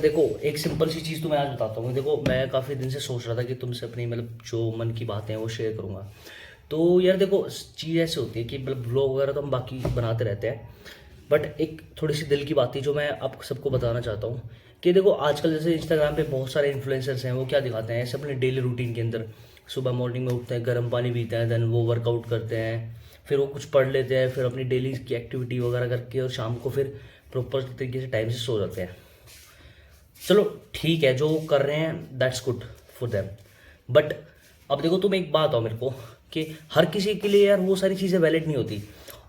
देखो एक सिंपल सी चीज़ तो मैं आज बताता हूँ। देखो मैं काफ़ी दिन से सोच रहा था कि तुमसे अपनी मतलब जो मन की बातें हैं वो शेयर करूँगा। तो यार देखो चीज़ ऐसी होती है कि मतलब ब्लॉग वगैरह तो हम बाकी बनाते रहते हैं, बट एक थोड़ी सी दिल की बात थी जो मैं आप सबको बताना चाहता हूँ कि देखो आजकल जैसे इंस्टाग्राम पे बहुत सारे इन्फ्लुएंसर्स हैं, वो क्या दिखाते हैं ऐसे अपने डेली रूटीन के अंदर। सुबह मॉर्निंग में उठते हैं, गर्म पानी पीते हैं, देन वो वर्कआउट करते हैं, फिर वो कुछ पढ़ लेते हैं, फिर अपनी डेली की एक्टिविटी वगैरह करके और शाम को फिर प्रॉपर तरीके से टाइम से सो जाते हैं। चलो ठीक है, जो वो कर रहे हैं that's good for them, but अब देखो तुम एक बात हो मेरे को कि हर किसी के लिए यार वो सारी चीज़ें वैलिड नहीं होती।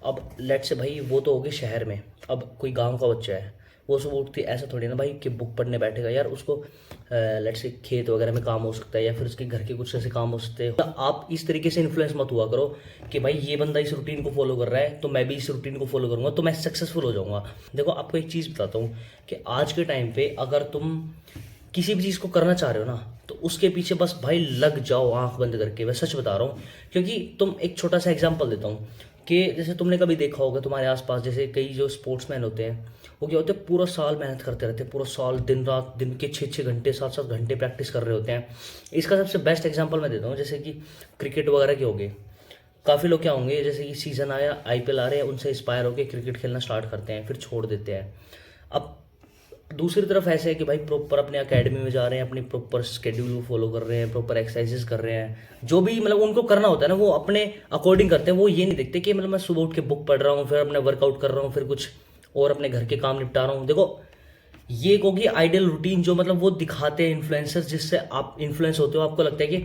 अब लेट से भाई वो तो हो गए शहर में, अब कोई गांव का बच्चा है, वो सुबह उठती ऐसा थोड़ी ना भाई कि बुक पढ़ने बैठेगा यार, उसको लेट से खेत वगैरह में काम हो सकता है या फिर उसके घर के कुछ ऐसे काम हो सकते हैं। तो आप इस तरीके से इन्फ्लुएंस मत हुआ करो कि भाई ये बंदा इस रूटीन को फॉलो कर रहा है तो मैं भी इस रूटीन को फॉलो करूंगा तो मैं सक्सेसफुल हो जाऊंगा। देखो आपको एक चीज़ बताता हूँ कि आज के टाइम पे अगर तुम किसी भी चीज़ को करना चाह रहे हो ना तो उसके पीछे बस भाई लग जाओ आंख बंद करके। मैं सच बता रहा हूँ, क्योंकि तुम एक छोटा सा एग्जांपल देता हूँ कि जैसे तुमने कभी देखा होगा तुम्हारे आसपास जैसे कई जो स्पोर्ट्समैन होते हैं, वो क्या होते हैं पूरा साल मेहनत करते रहते हैं, पूरा साल दिन रात दिन के 6-6 घंटे 7-7 घंटे प्रैक्टिस कर रहे होते हैं। इसका सबसे बेस्ट एग्जाम्पल मैं देता हूँ, जैसे कि क्रिकेट वगैरह के हो गए। काफ़ी लोग क्या होंगे जैसे कि सीज़न आया, आईपीएल आ रहे हैं, उनसे इंस्पायर होकर क्रिकेट खेलना स्टार्ट करते हैं, फिर छोड़ देते हैं। अब दूसरी तरफ ऐसे है कि भाई प्रॉपर अपने एकेडमी में जा रहे हैं, अपनी प्रॉपर स्केड्यूल को फॉलो कर रहे हैं, प्रॉपर एक्सरसाइजेस कर रहे हैं, जो भी मतलब उनको करना होता है ना वो अपने अकॉर्डिंग करते हैं। वो ये नहीं देखते कि मतलब मैं सुबह उठ के बुक पढ़ रहा हूँ, फिर अपने वर्कआउट कर रहा हूँ, फिर कुछ और अपने घर के काम निपटा रहा हूँ। देखो ये एक होगी आइडियल रूटीन जो मतलब वो दिखाते हैं इन्फ्लुएंसर्स, जिससे आप इन्फ्लुएंस होते हो, आपको लगता है कि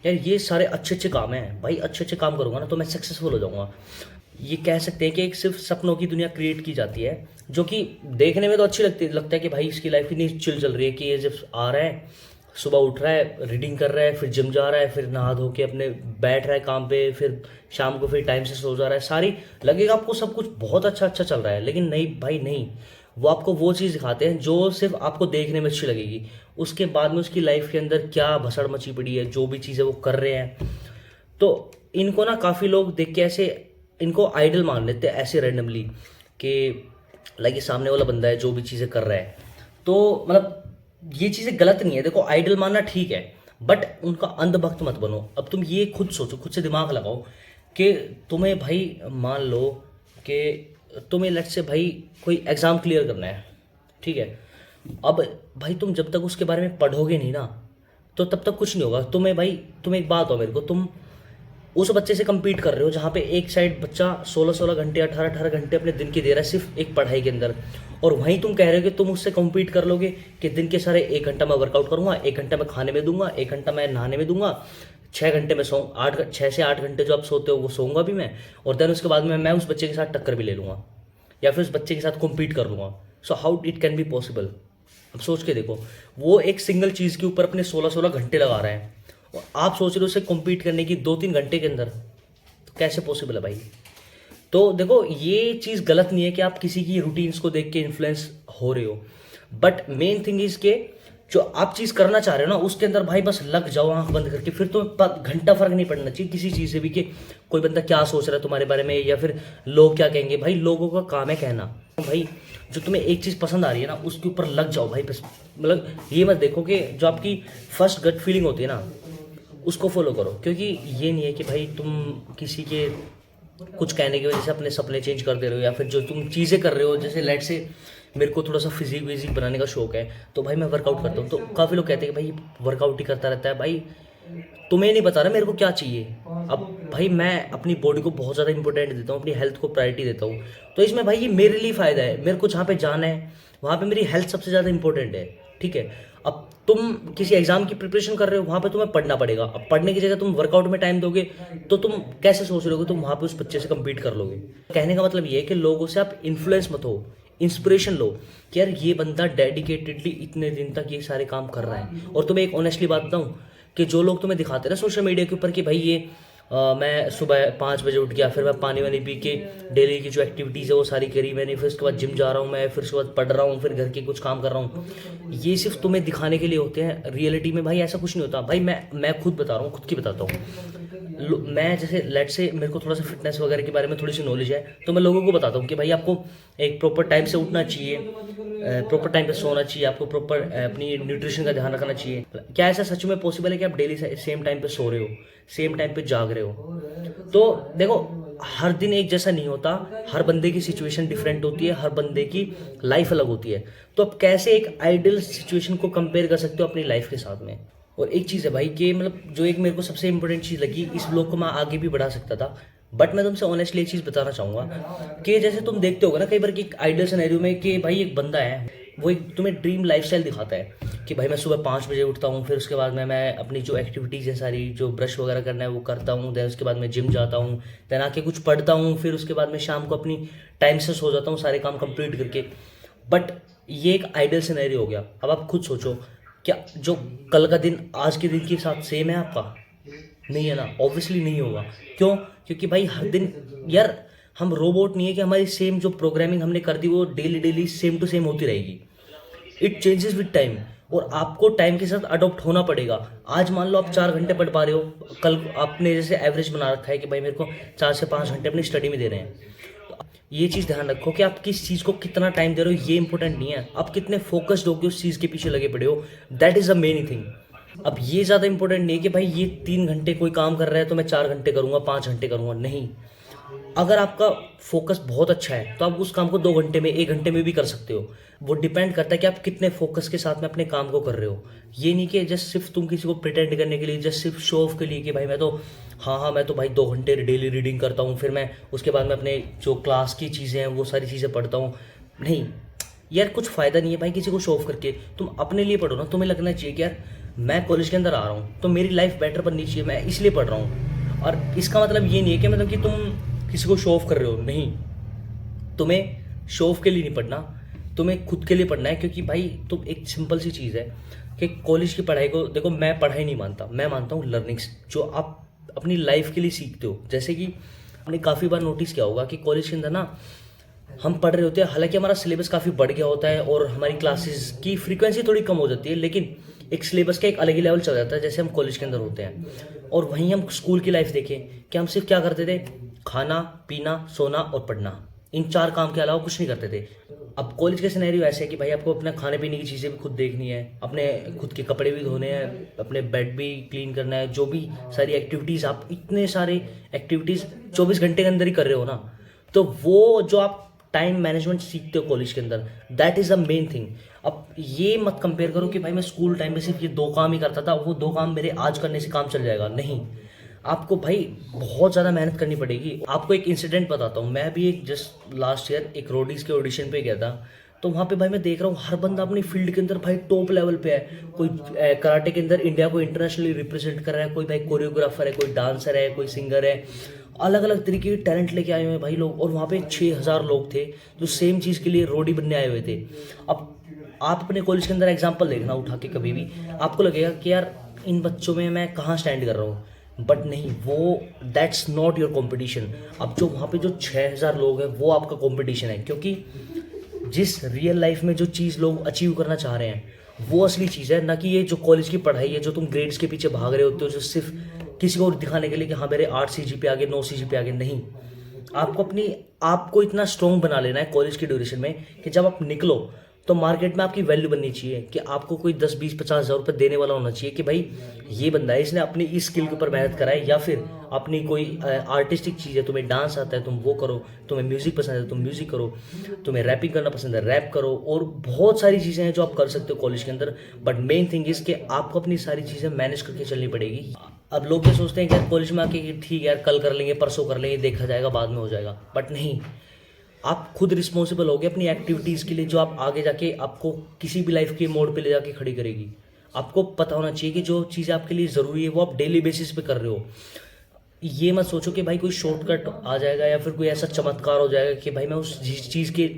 यार ये सारे अच्छे अच्छे काम हैं, भाई अच्छे अच्छे काम करूंगा ना तो मैं सक्सेसफुल हो जाऊंगा। ये कह सकते हैं कि एक सिर्फ सपनों की दुनिया क्रिएट की जाती है, जो कि देखने में तो अच्छी लगता है कि भाई इसकी लाइफ इतनी चिल चल रही है कि ये जब आ रहा है, सुबह उठ रहा है, रीडिंग कर रहा है, फिर जिम जा रहा है, फिर नहा धो के अपने बैठ रहा है काम पे, फिर शाम को फिर टाइम से सो जा रहा है, सारी लगेगा आपको सब कुछ बहुत अच्छा अच्छा चल रहा है। लेकिन नहीं भाई नहीं, वो आपको वो चीज़ दिखाते हैं जो सिर्फ आपको देखने में अच्छी लगेगी, उसके बाद में उसकी लाइफ के अंदर क्या भसड़ मची पड़ी है, जो भी चीज़ें वो कर रहे हैं। तो इनको ना काफ़ी लोग देख के ऐसे इनको आइडल मान लेते हैं ऐसे रैंडमली कि लाइक ये सामने वाला बंदा है जो भी चीज़ें कर रहा है, तो मतलब ये चीज़ें गलत नहीं है। देखो आइडल मानना ठीक है, बट उनका अंधभक्त मत बनो। अब तुम ये खुद सोचो, खुद से दिमाग लगाओ कि तुम्हें भाई मान लो कि तुम्हें लेट से भाई कोई एग्ज़ाम क्लियर करना है, ठीक है। अब भाई तुम जब तक उसके बारे में पढ़ोगे नहीं ना तो तब तक कुछ नहीं होगा। तुम्हें भाई तुम एक बात हो मेरे को, तुम उस बच्चे से compete कर रहे हो जहाँ पे एक साइड बच्चा 16-16 घंटे 18-18 घंटे अपने दिन के दे रहा है सिर्फ एक पढ़ाई के अंदर, और वहीं तुम कह रहे हो कि तुम उससे compete कर लोगे कि दिन के सारे 1 घंटा मैं वर्कआउट करूंगा, 1 घंटा मैं खाने में दूंगा, 1 घंटा मैं नहाने में दूंगा, 6 घंटे में 6 से 8 घंटे जो आप सोते हो वो सोऊंगा भी मैं, और देन उसके बाद में मैं उस बच्चे के साथ टक्कर भी ले लूंगा या फिर उस बच्चे के साथ कॉम्पीट कर लूंगा। So how it can be possible. अब सोच के देखो, वो एक सिंगल चीज़ के ऊपर अपने 16-16 घंटे लगा रहे हैं और आप सोच रहे हो उससे कॉम्पीट करने की 2-3 घंटे के अंदर, तो कैसे पॉसिबल है भाई। तो देखो ये चीज़ गलत नहीं है कि आप किसी की रूटीन्स को देख के इन्फ्लुएंस हो रहे हो, बट मेन थिंग इज के जो आप चीज़ करना चाह रहे हो ना उसके अंदर भाई बस लग जाओ आंख बंद करके। फिर तो घंटा फर्क नहीं पड़ना चाहिए किसी चीज़ से भी कि कोई बंदा क्या सोच रहा है तुम्हारे बारे में या फिर लोग क्या कहेंगे। भाई लोगों का काम है कहना, भाई जो तुम्हें एक चीज़ पसंद आ रही है ना उसके ऊपर लग जाओ भाई बस। मतलब ये मत देखो कि जो आपकी फर्स्ट गट फीलिंग होती है ना उसको फॉलो करो, क्योंकि ये नहीं है कि भाई तुम किसी के कुछ कहने की वजह से अपने सपने चेंज कर दे रहे हो, या फिर जो तुम चीज़ें कर रहे हो। जैसे लेट से मेरे को थोड़ा सा फिजिक विजिक बनाने का शौक है तो भाई मैं वर्कआउट करता हूँ, तो काफ़ी लोग कहते हैं कि भाई वर्कआउट ही करता रहता है। भाई तुम्हें नहीं पता ना मेरे को क्या चाहिए। अब भाई मैं अपनी बॉडी को बहुत ज़्यादा इंपॉर्टेंट देता हूँ, अपनी हेल्थ को प्रायोरिटी देता हूँ, तो इसमें भाई ये मेरे लिए फ़ायदा है। मेरे को जहाँ पे जाना है वहाँ पे मेरी हेल्थ सबसे ज़्यादा इंपॉर्टेंट है, ठीक है। अब तुम किसी एग्जाम की प्रिपरेशन कर रहे हो, वहाँ पे तुम्हें पढ़ना पड़ेगा। अब पढ़ने की जगह तुम वर्कआउट में टाइम दोगे तो तुम कैसे सोच रहे हो कि तुम वहाँ पे उस बच्चे से कम्पीट कर लोगे। कहने का मतलब ये है कि लोगों से आप इन्फ्लुएंस मत हो, इंस्पिरेशन लो कि यार ये बंदा डेडिकेटेडली इतने दिन तक ये सारे काम कर रहा है। और तुम्हें एक ऑनेस्टली बात बताऊं कि जो लोग तुम्हें दिखाते हैं ना सोशल मीडिया के ऊपर कि भाई ये मैं सुबह 5 बजे उठ गया, फिर मैं पानी वानी पी के डेली की जो एक्टिविटीज़ है वो सारी करी मैंने, फिर उसके बाद जिम जा रहा हूँ मैं, फिर उसके बाद पढ़ रहा हूँ, फिर घर के कुछ काम कर रहा हूँ, ये सिर्फ तुम्हें दिखाने के लिए होते हैं। रियलिटी में भाई ऐसा कुछ नहीं होता। भाई मैं खुद बता रहा हूँ, खुद की बताता हूँ। मैं जैसे लेट से मेरे को थोड़ा सा फिटनेस वगैरह के बारे में थोड़ी सी नॉलेज है, तो मैं लोगों को बताता हूँ कि भाई आपको एक प्रॉपर टाइम से उठना चाहिए, प्रॉपर टाइम पे सोना चाहिए, आपको प्रॉपर अपनी न्यूट्रिशन का ध्यान रखना चाहिए। क्या ऐसा सच में पॉसिबल है कि आप डेली सेम टाइम पे सो रहे हो, सेम टाइम पे जाग रहे हो? तो देखो, हर दिन एक जैसा नहीं होता, हर बंदे की सिचुएशन डिफरेंट होती है, हर बंदे की लाइफ अलग होती है। तो आप कैसे एक आइडियल सिचुएशन को कंपेयर कर सकते हो अपनी लाइफ के साथ में? और एक चीज़ है भाई कि मतलब जो एक मेरे को सबसे इंपॉर्टेंट चीज़ लगी, इस ब्लॉग को मैं आगे भी बढ़ा सकता था, बट मैं तुमसे ऑनेस्टली एक चीज़ बताना चाहूँगा कि जैसे तुम देखते होगा ना कई बार कि एक आइडियल सिनेरियो में कि भाई एक बंदा है, वो एक तुम्हें ड्रीम लाइफस्टाइल दिखाता है कि भाई मैं सुबह 5 बजे उठता हूँ, फिर उसके बाद मैं अपनी जो एक्टिविटीज़ है सारी, जो ब्रश वगैरह करना है वो करता हूँ, देन उसके बाद मैं जिम जाता हूँ, देन आके कुछ पढ़ता हूँ, फिर उसके बाद मैं शाम को अपनी टाइम से सो जाता हूँ सारे काम कंप्लीट करके। बट ये एक आइडियल सिनेरियो हो गया। अब आप खुद सोचो, क्या जो कल का दिन आज के दिन के साथ सेम है आपका? नहीं है ना, ऑब्वियसली नहीं होगा। क्यों? क्योंकि भाई हर दिन, यार हम रोबोट नहीं है कि हमारी सेम जो प्रोग्रामिंग हमने कर दी वो daily daily same to same होती रहेगी। इट चेंजेस विद टाइम, और आपको टाइम के साथ अडॉप्ट होना पड़ेगा। आज मान लो आप 4 घंटे पढ़ पा रहे हो, कल आपने जैसे एवरेज बना रखा है कि भाई मेरे को 4 से 5 घंटे अपनी स्टडी में दे रहे हैं। ये चीज़ ध्यान रखो कि आप किस चीज़ को कितना टाइम दे रहे हो, ये इंपॉर्टेंट नहीं है, आप कितने फोकस्ड होकर उस चीज़ के पीछे लगे पड़े हो, that is the main thing. अब ये ज़्यादा इंपॉर्टेंट नहीं है कि भाई ये 3 घंटे कोई काम कर रहा है तो मैं 4 घंटे करूँगा, 5 घंटे करूँगा, नहीं। अगर आपका फोकस बहुत अच्छा है तो आप उस काम को 2 घंटे में, 1 घंटे में भी कर सकते हो। वो डिपेंड करता है कि आप कितने फोकस के साथ में अपने काम को कर रहे हो। ये नहीं कि जस्ट सिर्फ तुम किसी को प्रिटेंड करने के लिए, जस्ट सिर्फ शो ऑफ के लिए कि भाई मैं तो हाँ मैं तो भाई 2 घंटे डेली रीडिंग करता हूँ, फिर मैं उसके बाद में अपने जो क्लास की चीज़ें हैं वो सारी चीज़ें पढ़ता हूँ। नहीं यार, कुछ फ़ायदा नहीं है भाई किसी को शो ऑफ करके। तुम अपने लिए पढ़ो ना, तुम्हें लगना चाहिए कि यार मैं कॉलेज के अंदर आ रहा हूँ तो मेरी लाइफ बेटर बननी चाहिए, मैं इसलिए पढ़ रहा हूँ। और इसका मतलब ये नहीं है कि मतलब कि तुम किसी को शो ऑफ कर रहे हो, नहीं। तुम्हें शो ऑफ के लिए नहीं पढ़ना, तुम्हें खुद के लिए पढ़ना है। क्योंकि भाई तुम, एक सिंपल सी चीज़ है कि कॉलेज की पढ़ाई को देखो, मैं पढ़ाई नहीं मानता, मैं मानता हूँ लर्निंग्स जो आप अपनी लाइफ के लिए सीखते हो। जैसे कि आपने काफ़ी बार नोटिस किया होगा कि कॉलेज के अंदर ना हम पढ़ रहे होते हैं, हालांकि हमारा सिलेबस काफ़ी बढ़ गया होता है और हमारी क्लासेस की फ्रीक्वेंसी थोड़ी कम हो जाती है, लेकिन एक सिलेबस का एक अलग ही लेवल चल जाता है जैसे हम कॉलेज के अंदर होते हैं। और वहीं हम स्कूल की लाइफ देखें कि हम सिर्फ क्या करते थे, खाना पीना सोना और पढ़ना, इन 4 काम के अलावा कुछ नहीं करते थे। अब कॉलेज के सिनेरियो ऐसे है कि भाई आपको अपना खाने पीने की चीज़ें भी खुद देखनी है, अपने खुद के कपड़े भी धोने हैं, अपने बेड भी क्लीन करना है, जो भी सारी एक्टिविटीज़, आप इतने सारे एक्टिविटीज़ 24 घंटे के अंदर ही कर रहे हो ना। तो वो जो आप टाइम मैनेजमेंट सीखते हो कॉलेज के अंदर, that is the main thing. अब ये मत कंपेयर करो कि भाई मैं स्कूल टाइम में सिर्फ ये 2 काम ही करता था, वो 2 काम मेरे आज करने से काम चल जाएगा, नहीं। आपको भाई बहुत ज़्यादा मेहनत करनी पड़ेगी। आपको एक इंसिडेंट बताता हूँ, मैं भी एक जस्ट लास्ट ईयर एक रोडीज़ के ऑडिशन पे गया था, तो वहाँ पे भाई मैं देख रहा हूँ हर बंदा अपनी फील्ड के अंदर भाई टॉप लेवल पे है। कोई कराटे के अंदर इंडिया को इंटरनेशनली रिप्रेजेंट कर रहा है, कोई भाई कोरियोग्राफर है, कोई डांसर है, कोई सिंगर है, अलग अलग तरीके के टैलेंट लेके आए हुए हैं भाई लोग। और वहाँ पे 6,000 लोग थे जो सेम चीज़ के लिए रोडी बनने आए हुए थे। अब आप अपने कॉलेज के अंदर एग्जाम्पल देखना उठा के, कभी भी आपको लगेगा कि यार इन बच्चों में मैं कहाँ स्टैंड कर रहा हूँ, बट नहीं, वो दैट्स नॉट योर कंपटीशन। अब जो वहाँ पे जो 6,000 लोग हैं वो आपका कंपटीशन है, क्योंकि जिस रियल लाइफ में जो चीज़ लोग अचीव करना चाह रहे हैं वो असली चीज़ है, ना कि ये जो कॉलेज की पढ़ाई है, जो तुम ग्रेड्स के पीछे भाग रहे होते हो, जो सिर्फ किसी को दिखाने के लिए कि हाँ मेरे 8 CGPA आ गए, 9 CGPA आ गए। नहीं, आपको अपनी आपको इतना स्ट्रॉन्ग बना लेना है कॉलेज की ड्यूरेशन में कि जब आप निकलो तो मार्केट में आपकी वैल्यू बननी चाहिए, कि आपको कोई 10 20 50 हज़ार रुपये देने वाला होना चाहिए कि भाई ये बंदा है, इसने अपनी इस स्किल के ऊपर मेहनत करा है। या फिर अपनी कोई आर्टिस्टिक चीज़ है, तुम्हें डांस आता है तुम वो करो, तुम्हें म्यूज़िक पसंद है तुम म्यूज़िक करो, तुम्हें रैपिंग करना पसंद है रैप करो, और बहुत सारी चीज़ें हैं जो आप कर सकते हो कॉलेज के अंदर। बट मेन थिंग इज़ कि आपको अपनी सारी चीज़ें मैनेज करके चलनी पड़ेगी। अब लोग क्या सोचते हैं कि यार कॉलेज में आके कि ठीक है यार कल कर लेंगे, परसों कर लेंगे, देखा जाएगा, बाद में हो जाएगा, बट नहीं। आप खुद रिस्पॉन्सिबल होगे अपनी एक्टिविटीज़ के लिए, जो आप आगे जाके आपको किसी भी लाइफ के मोड़ पे ले जाके खड़ी करेगी। आपको पता होना चाहिए कि जो चीज़ आपके लिए ज़रूरी है वो आप डेली बेसिस पे कर रहे हो। ये मत सोचो कि भाई कोई शॉर्टकट आ जाएगा या फिर कोई ऐसा चमत्कार हो जाएगा कि भाई मैं उस चीज़ के,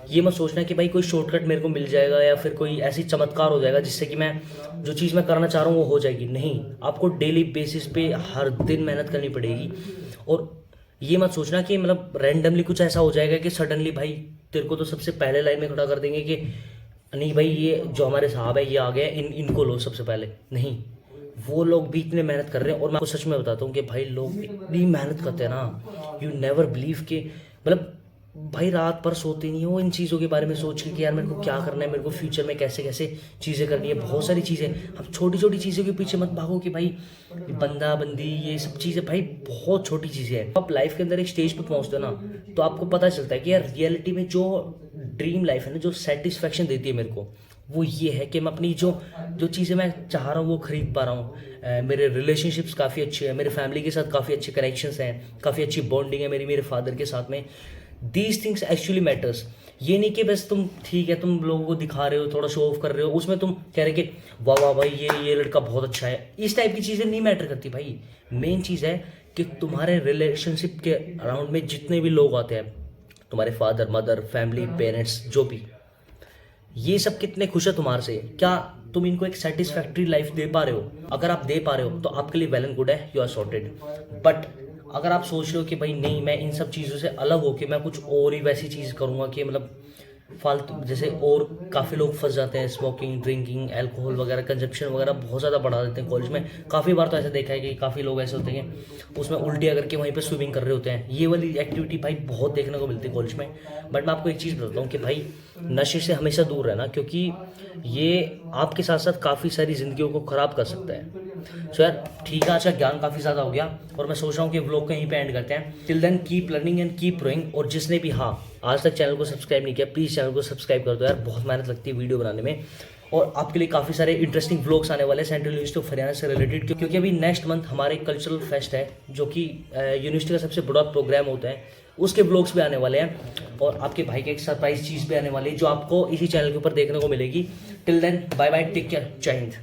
ये मत सोचना कि भाई कोई शॉर्टकट मेरे को मिल जाएगा या फिर कोई ऐसी चमत्कार हो जाएगा जिससे कि मैं जो चीज़ मैं करना चाह रहा हूँ वो हो जाएगी। नहीं, आपको डेली बेसिस पे हर दिन मेहनत करनी पड़ेगी। और ये मत सोचना कि मतलब रैंडमली कुछ ऐसा हो जाएगा कि सडनली भाई तेरे को तो सबसे पहले लाइन में खड़ा कर देंगे कि नहीं भाई ये जो हमारे साहब है ये आ गए, इनको लो सबसे पहले। नहीं, वो लोग भी इतने मेहनत कर रहे हैं। और मैं आपको सच में बताता हूँ कि भाई लोग इतनी मेहनत करते हैं ना, यू नेवर बिलीव के मतलब भाई रात भर सोते नहीं हो इन चीज़ों के बारे में सोच के कि यार मेरे को क्या करना है, मेरे को फ्यूचर में कैसे कैसे चीज़ें करनी है, बहुत सारी चीज़ें। अब छोटी छोटी चीज़ों के पीछे मत भागो कि भाई बंदा बंदी ये सब चीज़ें, भाई बहुत छोटी चीज़ें हैं। आप लाइफ के अंदर एक स्टेज पे पहुंचते हो ना, तो आपको पता चलता है कि यार रियलिटी में जो ड्रीम लाइफ है ना, जो सेटिस्फेक्शन देती है मेरे को, वो ये है कि मैं अपनी जो जो चीज़ें मैं चाह रहा हूँ वो खरीद पा रहा हूँ। मेरे रिलेशनशिप्स काफ़ी अच्छे हैं, मेरे फैमिली के साथ काफ़ी अच्छे कनेक्शंस हैं, काफ़ी अच्छी बॉन्डिंग है मेरी मेरे फादर के साथ में। These things actually matters. ये नहीं कि बस तुम ठीक है तुम लोगों को दिखा रहे हो, थोड़ा शो ऑफ कर रहे हो, उसमें तुम कह रहे कि वाह वाह भाई ये लड़का बहुत अच्छा है, इस टाइप की चीज़ें नहीं मैटर करती भाई। मेन चीज़ है कि तुम्हारे रिलेशनशिप के अराउंड में जितने भी लोग आते हैं, तुम्हारे फादर मदर फैमिली पेरेंट्स जो भी, ये सब कितने खुश है तुम्हारे से, क्या तुम इनको एक सेटिस्फैक्ट्री लाइफ दे पा रहे हो। अगर आप दे पा रहे हो तो आपके लिए वेल एंड गुड है, यू आर सॉर्टेड। बट अगर आप सोच रहे हो कि भाई नहीं मैं इन सब चीज़ों से अलग होके मैं कुछ और ही वैसी चीज़ करूँगा कि मतलब फालतू, जैसे और काफ़ी लोग फंस जाते हैं स्मोकिंग ड्रिंकिंग अल्कोहल वगैरह कंजप्शन वगैरह बहुत ज़्यादा बढ़ा देते हैं कॉलेज में। काफ़ी बार तो ऐसा देखा है कि काफ़ी लोग ऐसे होते हैं उसमें उल्टियाँ करके वहीं पे स्विमिंग कर रहे होते हैं। ये वाली एक्टिविटी भाई बहुत देखने को मिलती है कॉलेज में। बट मैं आपको एक चीज़ बताता हूँ कि भाई नशे से हमेशा दूर रहना, क्योंकि ये आपके साथ साथ काफ़ी सारी ज़िंदगियों को ख़राब कर सकता है। सो यार ठीक है, अच्छा ज्ञान काफ़ी ज़्यादा हो गया और मैं सोच रहा हूँ कि व्लॉग कहीं पे एंड करते हैं। Till then keep learning and keep growing. और जिसने भी हाँ आज तक चैनल को सब्सक्राइब नहीं किया, प्लीज़ चैनल को सब्सक्राइब कर दो यार, बहुत मेहनत लगती है वीडियो बनाने में। और आपके लिए काफ़ी सारे इंटरेस्टिंग व्लॉग्स आने वाले हैं सेंट्रल यूनिवर्सिटी ऑफ हरियाणा से रिलेटेड, क्योंकि अभी नेक्स्ट मंथ हमारे कल्चरल फेस्ट है जो कि यूनिवर्सिटी का सबसे बड़ा प्रोग्राम होता है, उसके व्लॉग्स भी आने वाले हैं। और आपके भाई के एक सरप्राइज चीज़ भी आने वाली है जो आपको इसी चैनल के ऊपर देखने को मिलेगी। Till then bye bye, take care, जय हिंद।